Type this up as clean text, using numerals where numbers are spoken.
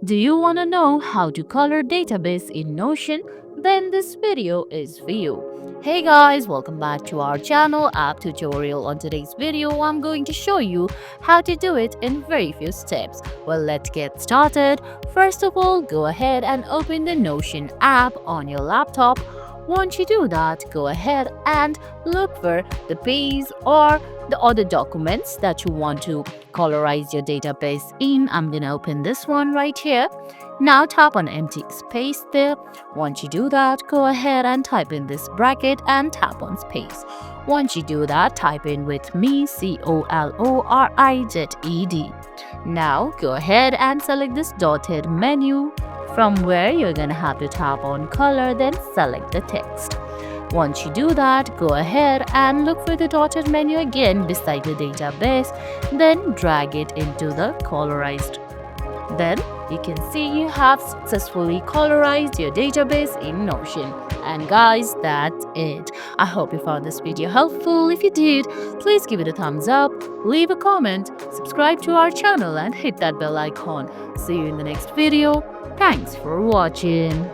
Do you want to know how to color database in Notion? Then this video is for you. Hey guys, welcome back to our channel app tutorial. On today's video, I'm going to show you how to do it in very few steps. Well, let's get started. First of all, go ahead and open the Notion app on your laptop. Once you do that, go ahead and look for the page or the other documents that you want to colorize your database in. I'm gonna open this one right here. Now tap on empty space there. Once you do that, go ahead and type in this bracket and tap on space. Once you do that, type in with me COLORIZED. Now go ahead and select this dotted menu, from where you're gonna have to tap on color, then select the text. Once you do that, go ahead and look for the dotted menu again beside the database, then drag it into the colorized. Then you can see you have successfully colorized your database in Notion. And guys, that's it. I hope you found this video helpful. If you did, please give it a thumbs up, leave a comment, subscribe to our channel and hit that bell icon. See you in the next video. Thanks for watching.